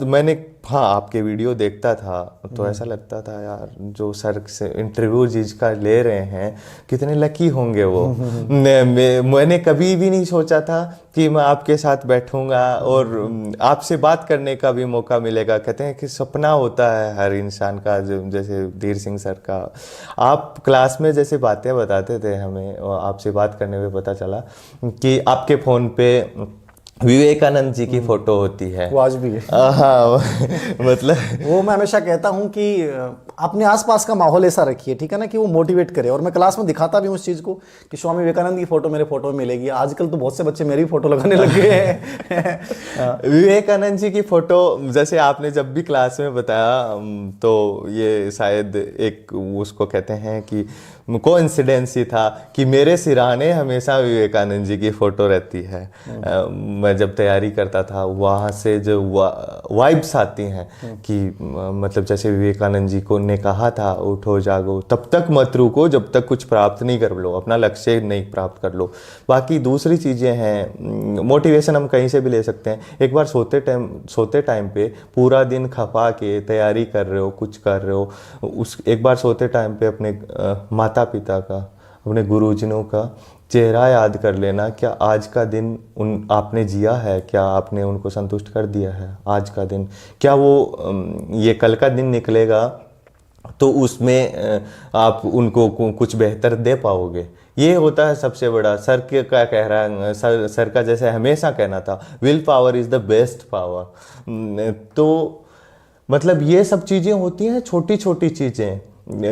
Speaker 2: मैंने हाँ आपके वीडियो देखता था तो ऐसा लगता था यार जो सर से इंटरव्यू जिसका ले रहे हैं कितने लकी होंगे वो। मैंने कभी भी नहीं सोचा था कि मैं आपके साथ बैठूंगा और आपसे बात करने का भी मौका मिलेगा। कहते हैं कि सपना होता है हर इंसान का, जैसे धीर सिंह सर का। आप क्लास में जैसे बातें बताते थे हमें, और आपसे बात करने में पता चला कि आपके फ़ोन पे विवेकानंद जी की फोटो होती है।
Speaker 1: वो आज भी है।
Speaker 2: हाँ मतलब
Speaker 1: वो मैं हमेशा कहता हूँ कि अपने आसपास का माहौल ऐसा रखिए, ठीक है ना, कि वो मोटिवेट करे। और मैं क्लास में दिखाता भी हूँ उस चीज़ को कि स्वामी विवेकानंद की फोटो मेरे फोटो में मिलेगी। आजकल तो बहुत से बच्चे मेरी फोटो लगाने लग गए हैं।
Speaker 2: विवेकानंद जी की फोटो जैसे आपने जब भी क्लास में बताया तो ये शायद एक उसको कहते हैं कि कोइंसिडेंस ही था कि मेरे सिरहाने हमेशा विवेकानंद जी की फोटो रहती है। मैं जब तैयारी करता था वहाँ से जो वाइब्स आती हैं कि मतलब जैसे विवेकानंद जी को ने कहा था उठो जागो तब तक मत रुको जब तक कुछ प्राप्त नहीं कर लो, अपना लक्ष्य नहीं प्राप्त कर लो। बाकी दूसरी चीज़ें हैं, मोटिवेशन हम कहीं से भी ले सकते हैं। एक बार सोते टाइम पे पूरा दिन खपा के तैयारी कर रहे हो, कुछ कर रहे हो, एक बार सोते टाइम पे अपने माता पिता का, अपने गुरुजनों का चेहरा याद कर लेना। क्या आज का दिन आपने जिया है? क्या आपने उनको संतुष्ट कर दिया है? आज का दिन क्या वो ये कल का दिन निकलेगा तो उसमें आप उनको कुछ बेहतर दे पाओगे? ये होता है सबसे बड़ा। सर के क्या कह रहा है, सर का जैसे हमेशा कहना था, will power is the best power. तो मतलब ये सब चीज़ें होती हैं, छोटी छोटी चीज़ें।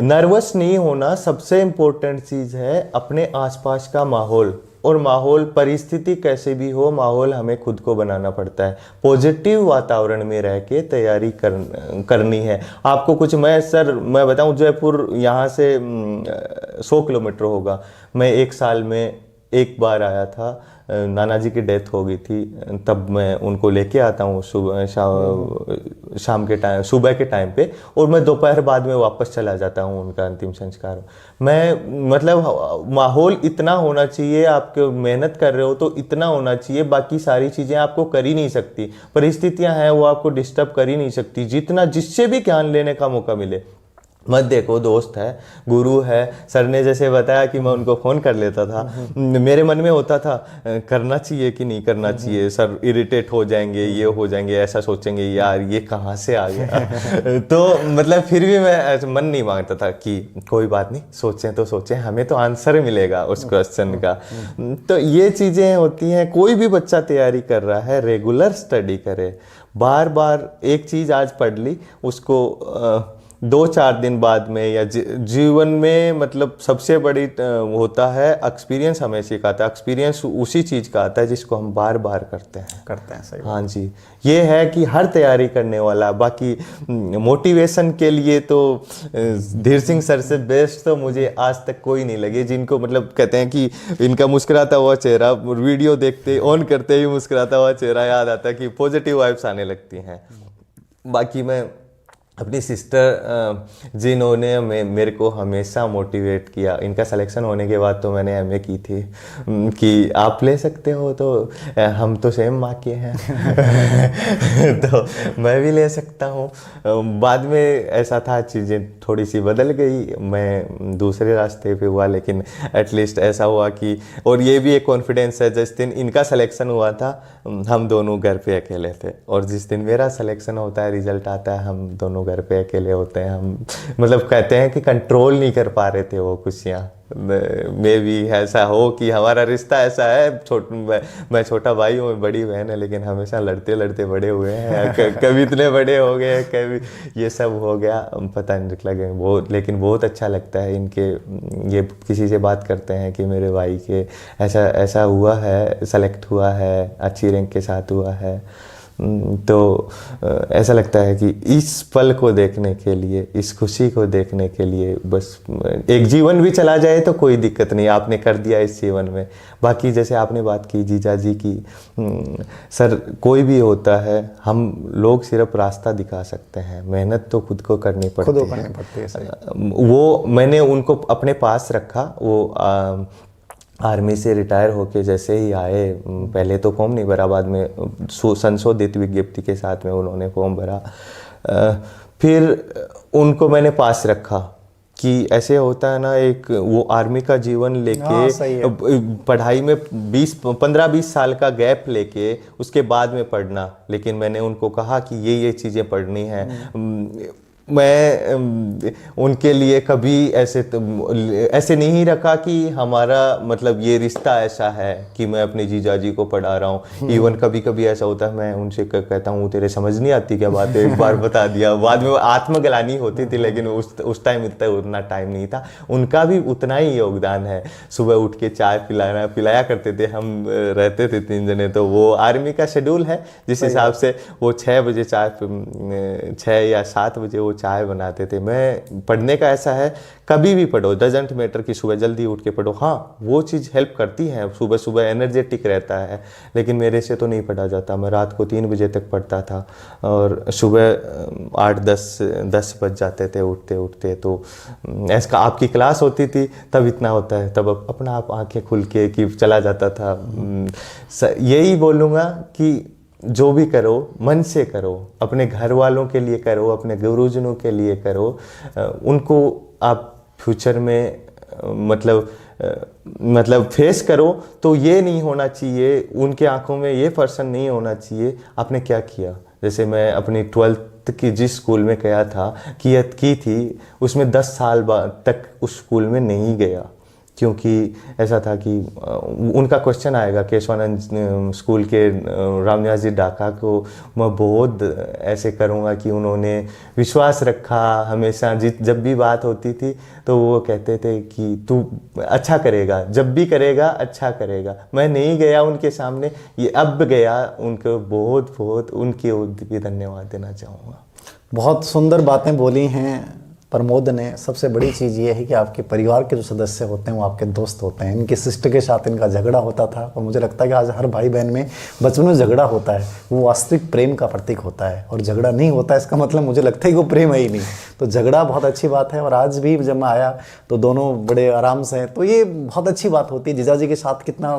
Speaker 2: नर्वस नहीं होना सबसे इम्पोर्टेंट चीज़ है। अपने आसपास का माहौल, और माहौल परिस्थिति कैसे भी हो, माहौल हमें खुद को बनाना पड़ता है। पॉजिटिव वातावरण में रह के तैयारी करनी है आपको। कुछ मैं बताऊं, जयपुर यहाँ से 100 किलोमीटर होगा। मैं एक साल में एक बार आया था, नाना जी की डेथ हो गई थी, तब मैं उनको लेके आता हूँ शाम के टाइम, सुबह के टाइम पे, और मैं दोपहर बाद में वापस चला जाता हूँ उनका अंतिम संस्कार। मैं मतलब माहौल इतना होना चाहिए, आपके मेहनत कर रहे हो तो इतना होना चाहिए, बाकी सारी चीज़ें आपको कर ही नहीं सकती। परिस्थितियाँ हैं वो आपको डिस्टर्ब कर ही नहीं सकती। जितना जिससे भी ज्ञान लेने का मौका मिले मत देखो, दोस्त है, गुरु है। सर ने जैसे बताया कि मैं उनको फ़ोन कर लेता था, मेरे मन में होता था करना चाहिए कि नहीं करना चाहिए, सर इरिटेट हो जाएंगे, ये हो जाएंगे, ऐसा सोचेंगे यार ये कहाँ से आ गया। तो मतलब फिर भी मैं मन नहीं मांगता था कि कोई बात नहीं, सोचें तो सोचें, हमें तो आंसर मिलेगा उस क्वेश्चन का। तो ये चीज़ें होती हैं। कोई भी बच्चा तैयारी कर रहा है, रेगुलर स्टडी करे, बार बार एक चीज़ आज पढ़ ली उसको 2-4 दिन बाद में, या जीवन में मतलब सबसे बड़ी होता है एक्सपीरियंस, हमें सिखाता है। एक्सपीरियंस उसी चीज़ का आता है जिसको हम बार बार करते हैं।
Speaker 1: सही।
Speaker 2: हाँ जी, ये है कि हर तैयारी करने वाला। बाकी मोटिवेशन के लिए तो धीर सिंह सर से बेस्ट तो मुझे आज तक कोई नहीं लगे, जिनको मतलब कहते हैं कि इनका मुस्कुराता हुआ चेहरा, वीडियो देखते ऑन करते ही मुस्कुराता हुआ चेहरा याद आता है कि पॉजिटिव वाइब्स आने लगती हैं। बाकी मैं अपनी सिस्टर जिन्होंने मेरे को हमेशा मोटिवेट किया। इनका सिलेक्शन होने के बाद तो मैंने एमए की थी कि आप ले सकते हो, तो हम तो सेम माँ के हैं तो मैं भी ले सकता हूँ। बाद में ऐसा था, चीज़ें थोड़ी सी बदल गई, मैं दूसरे रास्ते पे हुआ, लेकिन एटलीस्ट ऐसा हुआ कि, और ये भी एक कॉन्फिडेंस है, जिस दिन इनका सिलेक्शन हुआ था हम दोनों घर पे अकेले थे, और जिस दिन मेरा सिलेक्शन होता है, रिजल्ट आता है, हम दोनों घर पे अकेले होते हैं। हम मतलब कहते हैं कि कंट्रोल नहीं कर पा रहे थे वो खुशियाँ। मे भी ऐसा हो कि हमारा रिश्ता ऐसा है, मैं छोटा भाई हूँ, बड़ी बहन है, लेकिन हमेशा लड़ते लड़ते बड़े हुए हैं कभी इतने बड़े हो गए, कभी ये सब हो गया, पता नहीं लगे बहुत। लेकिन बहुत अच्छा लगता है इनके, ये किसी से बात करते हैं कि मेरे भाई के ऐसा ऐसा हुआ है, सेलेक्ट हुआ है, अच्छी रैंक के साथ हुआ है। तो ऐसा लगता है कि इस पल को देखने के लिए, इस खुशी को देखने के लिए बस एक जीवन भी चला जाए तो कोई दिक्कत नहीं, आपने कर दिया इस जीवन में। बाकी जैसे आपने बात की जीजा जी की, सर कोई भी होता है, हम लोग सिर्फ रास्ता दिखा सकते हैं, मेहनत तो खुद को करनी पड़ती है। वो मैंने उनको अपने पास रखा। वो आर्मी से रिटायर होके जैसे ही आए, पहले तो फॉर्म नहीं भरा, बाद में संशोधित विज्ञप्ति के साथ में उन्होंने फॉर्म भरा। फिर उनको मैंने पास रखा कि ऐसे होता है ना, एक वो आर्मी का जीवन लेके पढ़ाई में 15-20 साल का गैप लेके उसके बाद में पढ़ना, लेकिन मैंने उनको कहा कि ये चीज़ें पढ़नी है। मैं उनके लिए कभी ऐसे नहीं रखा कि हमारा मतलब ये रिश्ता ऐसा है कि मैं अपने जीजा जी को पढ़ा रहा हूँ। इवन कभी कभी ऐसा होता है, मैं उनसे कहता हूँ तेरे समझ नहीं आती क्या बात है, एक बार बता दिया, बाद में आत्मग्लानि होती थी, लेकिन उस टाइम उतना टाइम नहीं था। उनका भी उतना ही योगदान है। सुबह उठ के चाय पिलाया करते थे, हम रहते थे 3 जने, तो वो आर्मी का शेड्यूल है जिस हिसाब से वो 6 बजे 6 या 7 बजे वो चाय बनाते थे। मैं पढ़ने का ऐसा है, कभी भी पढ़ो, डजंट मैटर कि सुबह जल्दी उठ के पढ़ो, हाँ वो चीज़ हेल्प करती है, सुबह सुबह एनर्जेटिक रहता है, लेकिन मेरे से तो नहीं पढ़ा जाता। मैं रात को 3 बजे तक पढ़ता था और सुबह 8-10 बज जाते थे उठते उठते। तो ऐसा आपकी क्लास होती थी तब इतना होता है, तब अपना आप आंखें खुल के कि चला जाता था। यही बोलूँगा कि जो भी करो मन से करो, अपने घर वालों के लिए करो, अपने गुरुजनों के लिए करो, उनको आप फ्यूचर में मतलब फेस करो। तो ये नहीं होना चाहिए उनके आंखों में, ये पर्सन नहीं होना चाहिए आपने क्या किया। जैसे मैं अपनी 12th की जिस स्कूल में गया था की थी, उसमें 10 साल तक उस स्कूल में नहीं गया, क्योंकि ऐसा था कि उनका क्वेश्चन आएगा। केशवानंद स्कूल के रामनिवास जी ढाका को मैं बहुत ऐसे करूँगा कि उन्होंने विश्वास रखा हमेशा। जब भी बात होती थी तो वो कहते थे कि तू अच्छा करेगा, जब भी करेगा अच्छा करेगा। मैं नहीं गया उनके सामने, ये अब गया, उनको बहुत बहुत उनके भी धन्यवाद देना चाहूँगा।
Speaker 1: बहुत सुंदर बातें बोली हैं प्रमोद ने। सबसे बड़ी चीज़ ये है कि आपके परिवार के जो सदस्य होते हैं वो आपके दोस्त होते हैं। इनकी सिस्टर के साथ इनका झगड़ा होता था, और मुझे लगता है कि आज हर भाई बहन में बचपन में झगड़ा होता है, वो वास्तविक प्रेम का प्रतीक होता है। और झगड़ा नहीं होता है इसका मतलब मुझे लगता है कि वो प्रेम है ही नहीं। तो झगड़ा बहुत अच्छी बात है, और आज भी जब मैं आया तो दोनों बड़े आराम से हैं, तो ये बहुत अच्छी बात होती है। जीजा जी के साथ कितना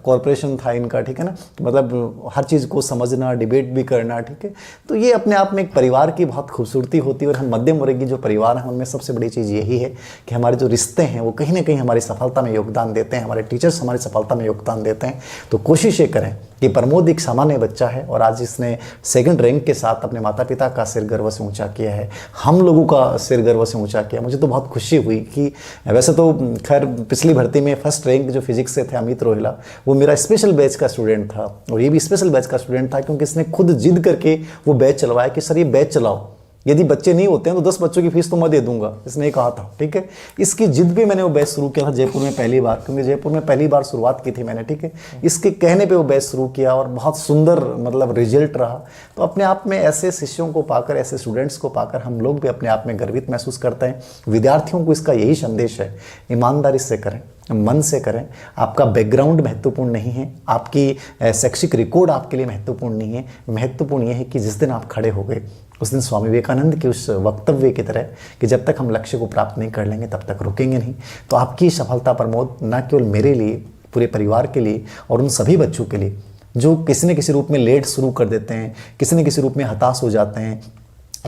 Speaker 1: कॉर्पोरेशन था इनका, ठीक है ना, मतलब हर चीज़ को समझना, डिबेट भी करना, ठीक है। तो ये अपने आप में एक परिवार की बहुत खूबसूरती होती है। और हम मध्यम वर्ग की जो परिवार है उनमें सबसे बड़ी चीज़ यही है कि हमारे जो रिश्ते हैं वो कहीं ना कहीं हमारी सफलता में योगदान देते हैं, हमारे टीचर्स हमारी सफलता में योगदान देते हैं। तो कोशिश ये करें कि प्रमोद एक सामान्य बच्चा है और आज इसने 2nd रैंक के साथ अपने माता पिता का सिर गर्व से ऊंचा किया है, हम लोगों का सिर गर्व से ऊंचा किया। मुझे तो बहुत खुशी हुई कि वैसे तो खैर पिछली भर्ती में 1st रैंक जो फिजिक्स से थे अमित रोहिला, वो मेरा स्पेशल बैच का स्टूडेंट था, और ये भी स्पेशल बैच का स्टूडेंट था क्योंकि इसने खुद जिद करके वो बैच चलवाया कि सर ये बैच चलाओ, यदि बच्चे नहीं होते हैं तो 10 बच्चों की फीस तो मैं दे दूंगा, इसने कहा था, ठीक है। इसकी जिद पे मैंने वो बैच शुरू किया था जयपुर में पहली बार, क्योंकि जयपुर में पहली बार शुरुआत की थी मैंने, ठीक है। इसके कहने पे वो बैच शुरू किया और बहुत सुंदर मतलब रिजल्ट रहा। तो अपने आप में ऐसे शिष्यों को पाकर, ऐसे स्टूडेंट्स को पाकर हम लोग भी अपने आप में गर्वित महसूस करते हैं। विद्यार्थियों को इसका यही संदेश है, ईमानदारी से करें, मन से करें। आपका बैकग्राउंड महत्वपूर्ण नहीं है, आपकी शैक्षिक रिकॉर्ड आपके लिए महत्वपूर्ण नहीं है। महत्वपूर्ण यह है कि जिस दिन आप खड़े हो गए उस दिन स्वामी विवेकानंद के उस वक्तव्य की तरह कि जब तक हम लक्ष्य को प्राप्त नहीं कर लेंगे तब तक रुकेंगे नहीं। तो आपकी सफलता प्रमोद न केवल मेरे लिए, पूरे परिवार के लिए और उन सभी बच्चों के लिए जो किसी न किसी रूप में लेट शुरू कर देते हैं, किसी न किसी रूप में हताश हो जाते हैं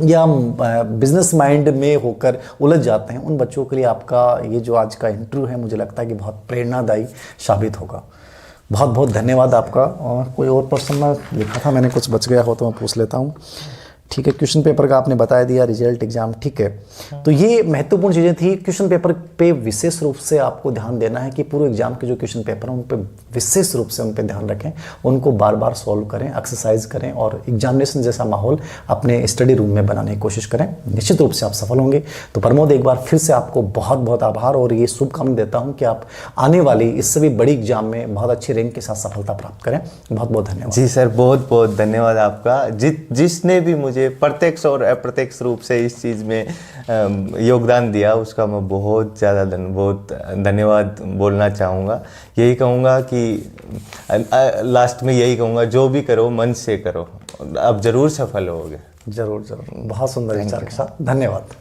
Speaker 1: या बिजनेस माइंड में होकर उलझ जाते हैं, उन बच्चों के लिए आपका ये जो आज का इंटरव्यू है मुझे लगता है कि बहुत प्रेरणादायी साबित होगा। बहुत बहुत धन्यवाद आपका। और कोई और प्रश्न मैं लिखा था मैंने, कुछ बच गया हो तो मैं पूछ लेता हूँ। ठीक है, क्वेश्चन पेपर का आपने बता दिया, रिजल्ट एग्जाम, ठीक है। तो ये महत्वपूर्ण चीज़ें थी। क्वेश्चन पेपर पे विशेष रूप से आपको ध्यान देना है कि पूरे एग्जाम के जो क्वेश्चन पेपर हैं उन पे विशेष रूप से उन पे ध्यान रखें, उनको बार बार सॉल्व करें, एक्सरसाइज करें और एग्जामिनेशन जैसा माहौल अपने स्टडी रूम में बनाने की कोशिश करें। निश्चित रूप से आप सफल होंगे। तो प्रमोद, एक बार फिर से आपको बहुत बहुत आभार और ये शुभकामना देता हूँ कि आप आने वाली इससे भी बड़ी एग्जाम में बहुत अच्छी रैंक के साथ सफलता प्राप्त करें। बहुत बहुत धन्यवाद।
Speaker 2: जी सर, बहुत बहुत धन्यवाद आपका। जिसने भी मुझे प्रत्यक्ष और अप्रत्यक्ष रूप से इस चीज़ में योगदान दिया उसका मैं बहुत ज़्यादा बहुत धन्यवाद बोलना चाहूँगा। यही कहूँगा कि लास्ट में यही कहूँगा, जो भी करो मन से करो, अब ज़रूर सफल होगे।
Speaker 1: जरूर जरूर, बहुत सुंदर विचार के साथ, धन्यवाद।